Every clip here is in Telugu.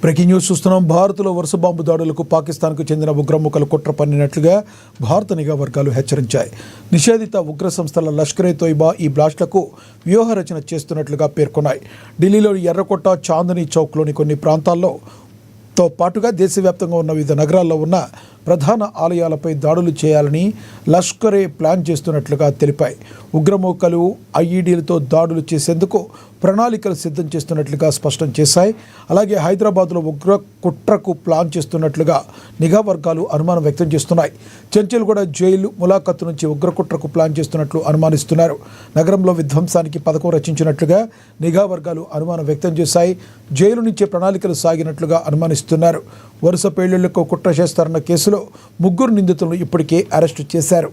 బ్రేకింగ్ న్యూస్ చూస్తున్నాం. భారత్లో వరుస బాంబు దాడులకు పాకిస్తాన్కు చెందిన ఉగ్రముఖలు కుట్ర పన్నినట్లుగా భారత నిఘా వర్గాలు హెచ్చరించాయి. నిషేధిత ఉగ్ర సంస్థల లష్కర్-ఏ-తోయిబా ఈ బ్లాస్ట్లకు వ్యూహరచన చేస్తున్నట్లుగా పేర్కొన్నాయి. ఢిల్లీలోని ఎర్రకోట, చాందనీ చౌక్లోని కొన్ని ప్రాంతాల్లో తో పాటుగా దేశవ్యాప్తంగా ఉన్న వివిధ నగరాల్లో ఉన్న ప్రధాన ఆలయాలపై దాడులు చేయాలని లష్కరే ప్లాన్ చేస్తున్నట్లుగా తెలిపాయి. ఉగ్రమూకలు ఐఈడీలతో దాడులు చేసేందుకు ప్రణాళికలు సిద్ధం చేస్తున్నట్లుగా స్పష్టం చేశాయి. అలాగే హైదరాబాద్లో ఉగ్ర కుట్రకు ప్లాన్ చేస్తున్నట్లుగా నిఘా వర్గాలు అనుమానం వ్యక్తం చేస్తున్నాయి. చెంచల్గూడ జైలు ములాఖత్తు నుంచి ఉగ్రకుట్రకు ప్లాన్ చేస్తున్నట్లు అనుమానిస్తున్నారు. నగరంలో విధ్వంసానికి పథకం రచించినట్లుగా నిఘా వర్గాలు అనుమానం వ్యక్తం చేశాయి. జైలు నుంచే ప్రణాళికలు సాగినట్లుగా అనుమానిస్తున్నారు. వరుస పేలుళ్లకు కుట్ర చేస్తారన్న కేసులో 3 నిందితులను ఇప్పటికే అరెస్టు చేశారు.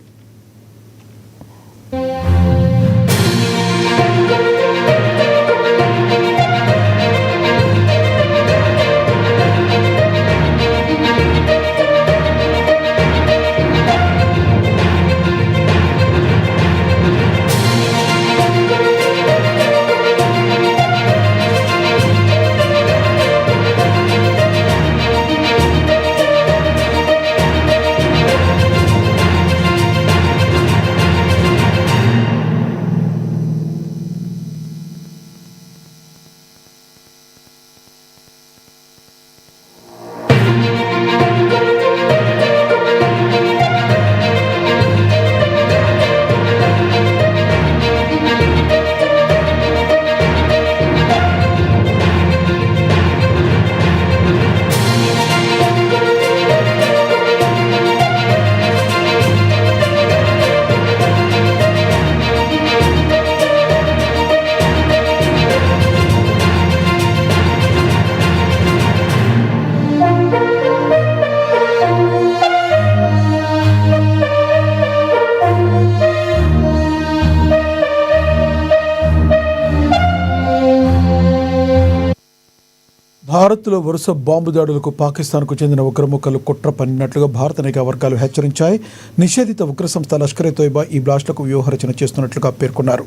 భారత్లో వరుస బాంబు దాడులకు పాకిస్తాన్కు చెందిన ఉగ్రముఖలు కుట్ర పన్నినట్లుగా భారత నిఘా వర్గాలు హెచ్చరించాయి. నిషేధిత ఉగ్ర సంస్థ లష్కర్-ఏ-తోయిబా ఈ బ్లాస్ట్లకు వ్యూహరచన చేస్తున్నట్లుగా పేర్కొన్నారు.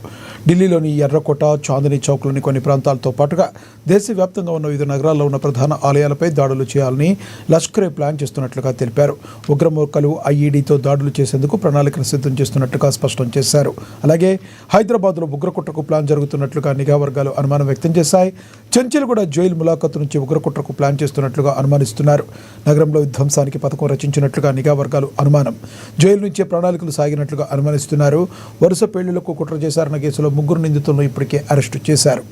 ఢిల్లీలోని ఎర్రకోట, చాందనీ చౌక్లోని కొన్ని ప్రాంతాలతో పాటుగా దేశవ్యాప్తంగా ఉన్న వివిధ నగరాల్లో ఉన్న ప్రధాన ఆలయాలపై దాడులు చేయాలని లష్కరే ప్లాన్ చేస్తున్నట్లుగా తెలిపారు. ఉగ్రముఖలు ఐఈడీతో దాడులు చేసేందుకు ప్రణాళికలు సిద్ధం చేస్తున్నట్లుగా స్పష్టం చేశారు. అలాగే హైదరాబాద్లో ఉగ్రకుట్రకు ప్లాన్ జరుగుతున్నట్లుగా నిఘా వర్గాలు అనుమానం వ్యక్తం చేశాయి. చెంచల్గూడ జైలు ములాఖత్తు నుంచి ఉగ్రకుట్రకు ప్లాన్ చేస్తున్నట్లుగా అనుమానిస్తున్నారు. నగరంలో విధ్వంసానికి పథకం రచించినట్లుగా నిఘా వర్గాలు అనుమానం. జైలు నుంచే ప్రణాళికలు సాగినట్లుగా అనుమానిస్తున్నారు. వరుస పేలుళ్లకు కుట్ర చేశారన్న కేసులో 3 నిందితులను ఇప్పటికే అరెస్టు చేశారు.